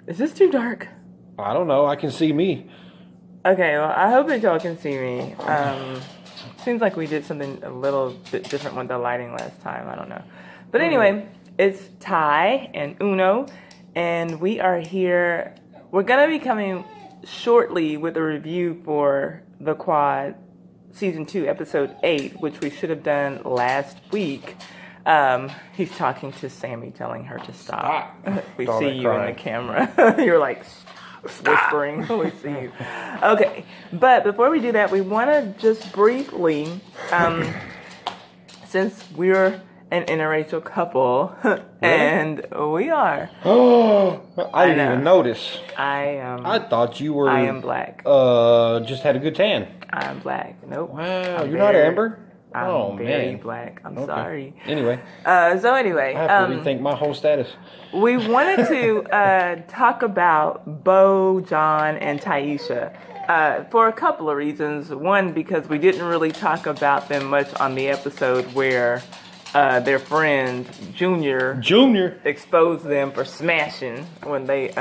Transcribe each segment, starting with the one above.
Is this too dark? I don't know. I can see me. Okay, well, I hope that y'all can see me. Seems like we did something a little bit different with the lighting last time. I don't know. But anyway, it's Ty and Uno, and we are here. We're going to be coming shortly with a review for The Quad Season 2, Episode 8, which we should have done last week. He's talking to Sammy, telling her to stop. We see you in the camera. You're like, whispering. We see you. Okay, but before we do that, we want to just briefly, since we're an interracial couple, and we are. Oh, I didn't even notice. I thought you were. I am black. Just had a good tan. I'm black. Nope. Wow, you're not Amber? I'm very black. I'm sorry. Anyway. So anyway. I have to rethink my whole status. We wanted to talk about Bo, John, and Tiesha for a couple of reasons. One, because we didn't really talk about them much on the episode where their friend Junior exposed them for smashing when they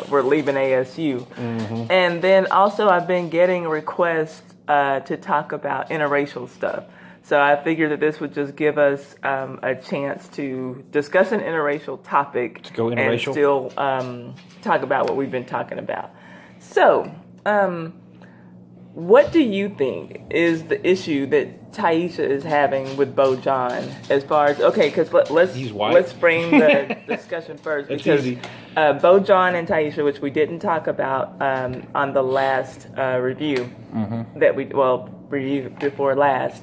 were leaving ASU. Mm-hmm. And then also I've been getting requests to talk about interracial stuff. So I figured that this would just give us a chance to discuss an interracial topic and still talk about what we've been talking about. So, what do you think is the issue that Tiesha is having with Bo John as far as, okay, because let's frame the discussion first. Because Bo John and Tiesha, which we didn't talk about on the last review that review before last,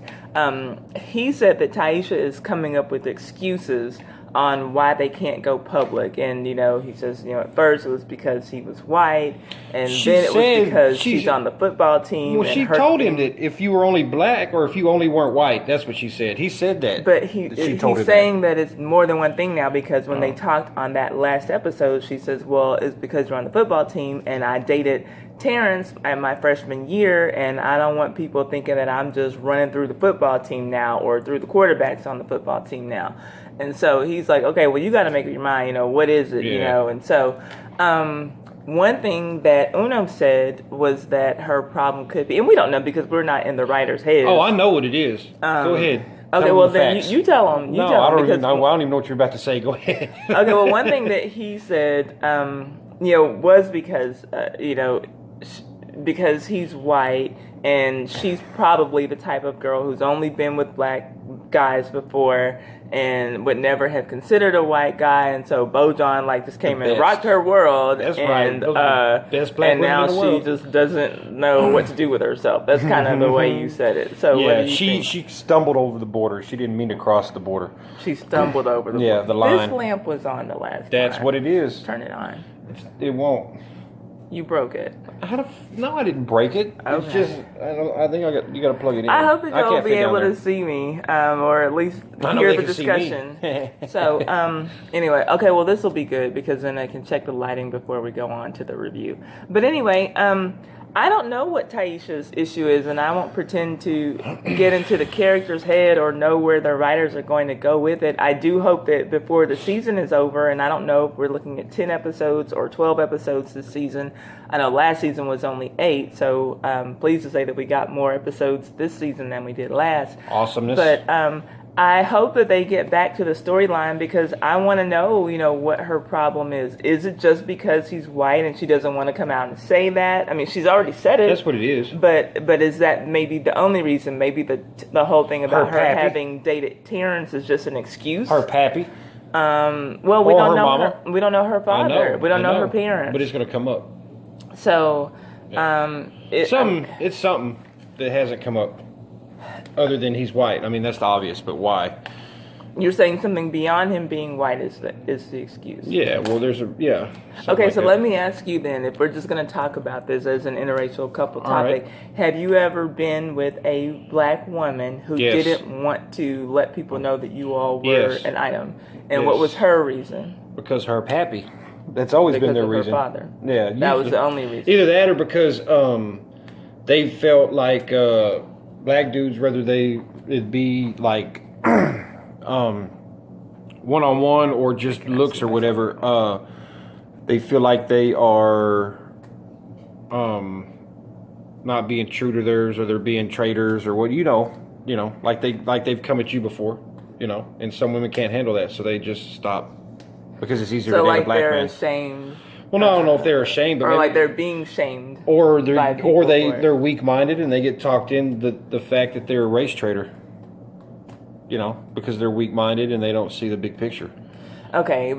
he said that Tiesha is coming up with excuses on why they can't go public. And, he says, at first it was because he was white, and then it was because she's on the football team. Well, she told him that if you were only black or if you only weren't white, that's what she said. He said that. But he's saying that it's more than one thing now, because when they talked on that last episode, she says, well, it's because you're on the football team, and I dated Terrence at my freshman year, and I don't want people thinking that I'm just running through the football team now or through the quarterbacks on the football team now. And so he's like, okay, well, you got to make up your mind, what is it, And so one thing that Uno said was that her problem could be, and we don't know because we're not in the writer's head. Oh, I know what it is. Go ahead. Okay, well, then you tell him. I don't even know what you're about to say. Go ahead. Okay, well, one thing that he said, was because, because he's white, and she's probably the type of girl who's only been with black guys before and would never have considered a white guy, and so Bo John just came and rocked her world. That's and, right. Best black and now she just doesn't know what to do with herself. That's kind of the way you said it. So what do you think? She stumbled over the border. She didn't mean to cross the border. She stumbled over the border. The line. This lamp was on the last That's time. what it is. Turn it on. It won't. You broke it. No, I didn't break it. Okay. It's just, I think you got to plug it in. I hope that you'll be able to see me, or at least hear the discussion. So, anyway, okay, well, this will be good because then I can check the lighting before we go on to the review. But anyway, I don't know what Tiesha's issue is, and I won't pretend to get into the character's head or know where the writers are going to go with it. I do hope that before the season is over, and I don't know if we're looking at 10 episodes or 12 episodes this season. I know last season was only 8, so pleased to say that we got more episodes this season than we did last. Awesomeness. But I hope that they get back to the storyline, because I want to know, what her problem is. Is it just because he's white and she doesn't want to come out and say that? I mean, she's already said it. That's what it is. But is that maybe the only reason? Maybe the whole thing about her having dated Terrence is just an excuse? Her pappy. Well, we don't know mama. We don't know her father. We don't know her parents. But it's going to come up. So, it's something that hasn't come up. Other than he's white. I mean, that's the obvious, but why? You're saying something beyond him being white is the excuse. Yeah, well, Okay, so let me ask you then, if we're just going to talk about this as an interracial couple topic, have you ever been with a black woman who didn't want to let people know that you all were an item? And what was her reason? Because her pappy. That's always been their reason. Because of her father. Yeah. That was the only reason. Either that or because they felt like black dudes, whether it'd be like one-on-one or just looks or whatever, they feel like they are not being true to theirs, or they're being traitors, or what, like they've come at you before, and some women can't handle that, so they just stop because it's easier to date a black man. So they're ashamed. Well, no, I don't know if they're ashamed, but or like they're being shamed, or they're weak-minded and they get talked in the fact that they're a race traitor. Because they're weak-minded and they don't see the big picture. Okay,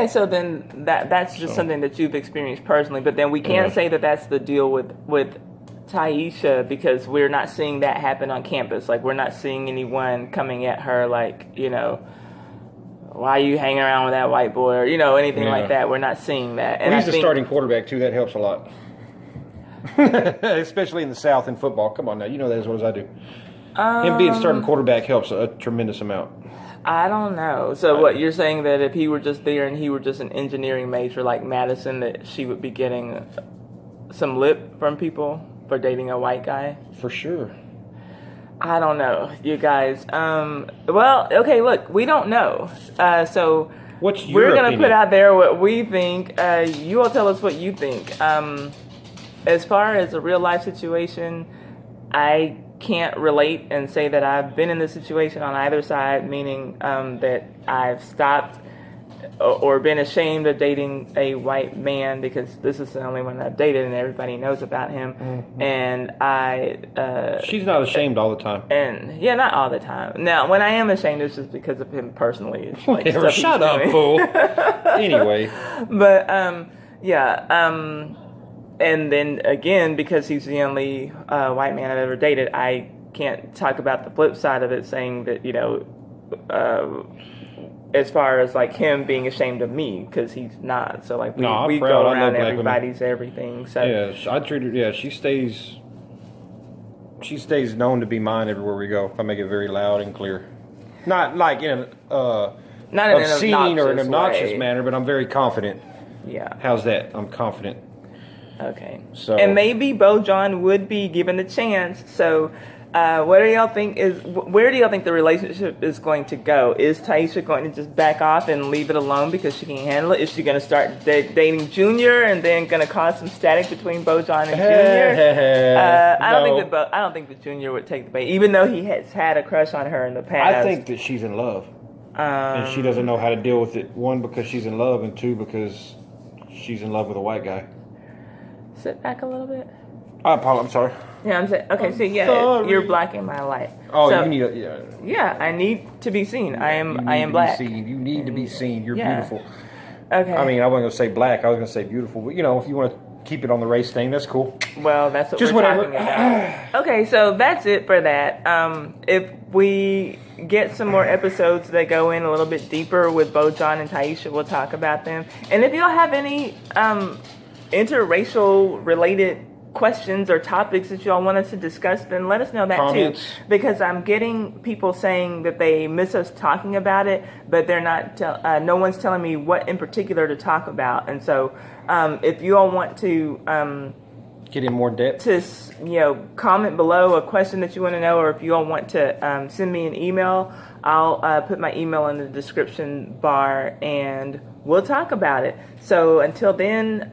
so then that's just something that you've experienced personally. But then we can't say that that's the deal with Tiesha, because we're not seeing that happen on campus. Like, we're not seeing anyone coming at her like, why are you hanging around with that white boy, or anything like that. We're not seeing that. And he's the starting quarterback too. That helps a lot, especially in the South in football. Come on now, you know that as well as I do. Him being starting quarterback helps a tremendous amount. I don't know. So what you're saying, that if he were just there and he were just an engineering major like Madison, that she would be getting some lip from people for dating a white guy? For sure. I don't know, you guys. Well, okay, look, we don't know. So what's your we're going to opinion? put out there what we think. You all tell us what you think. As far as a real life situation, I can't relate and say that I've been in this situation on either side, meaning that I've stopped or been ashamed of dating a white man, because this is the only one I've dated and everybody knows about him. Mm-hmm. And she's not ashamed all the time. And yeah, not all the time. Now, when I am ashamed, it's just because of him personally. It's like shut up, fool. Anyway. But and then again, because he's the only white man I've ever dated, I can't talk about the flip side of it, saying that, as far as like him being ashamed of me, because he's not. So like we go around everybody's everything. So yeah, I treat her. Yeah, she stays known to be mine everywhere we go. I make it very loud and clear, not like in an obscene or an obnoxious manner, but I'm very confident. Yeah. How's that? I'm confident. Okay. So, and maybe Bo John would be given a chance. So, where do y'all think the relationship is going to go? Is Tiesha going to just back off and leave it alone because she can't handle it? Is she going to start dating Junior and then going to cause some static between Bo John and Junior? I don't think that Junior would take the bait, even though he has had a crush on her in the past. I think that she's in love, and she doesn't know how to deal with it. One, because she's in love, and two, because she's in love with a white guy. Sit back a little bit. I'm sorry. Yeah, I'm saying. Okay, you're blocking my light. Oh, so, you need Yeah, I need to be seen. I am black. You need to be seen. You're beautiful. Okay. I mean, I wasn't going to say black. I was going to say beautiful. But, if you want to keep it on the race thing, that's cool. Well, that's what we're talking about. Okay, so that's it for that. If we get some more episodes that go in a little bit deeper with Bo John and Tiesha, we'll talk about them. And if y'all have any interracial related questions or topics that y'all want us to discuss, then let us know that too, because I'm getting people saying that they miss us talking about it, but they're not no one's telling me what in particular to talk about. And so if you all want to get in more depth, to comment below a question that you want to know, or if you all want to send me an email, I'll put my email in the description bar and we'll talk about it. So until then,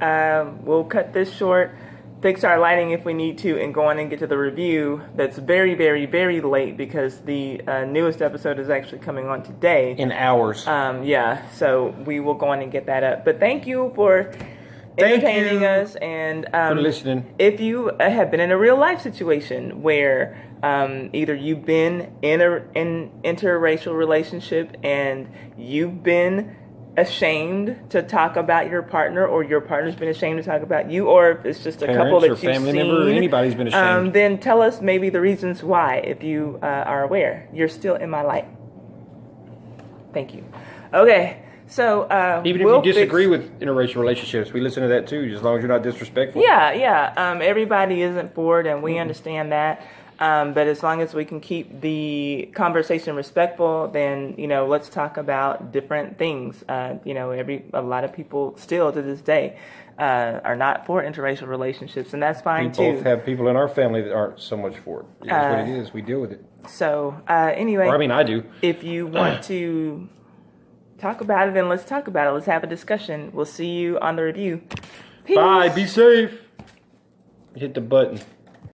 we'll cut this short, fix our lighting if we need to, and go on and get to the review that's very, very, very late, because the newest episode is actually coming on today. In hours. So we will go on and get that up. But thank you for entertaining us, and for listening. If you have been in a real life situation where either you've been in an interracial relationship and you've been ashamed to talk about your partner, or your partner's been ashamed to talk about you, or if it's just a couple that you've family member, anybody's been ashamed, then tell us maybe the reasons why, if you are aware. You're still in my light. Thank you. Okay. So even if you disagree with interracial relationships, we listen to that too, as long as you're not disrespectful. Yeah. Everybody isn't for it, and we understand that. But as long as we can keep the conversation respectful, then let's talk about different things. A lot of people still to this day are not for interracial relationships, and that's fine too. We both have people in our family that aren't so much for it. That's what it is. We deal with it. So anyway, I do. If you want to talk about it and let's talk about it. Let's have a discussion. We'll see you on the review. Peace. Bye. Be safe. Hit the button.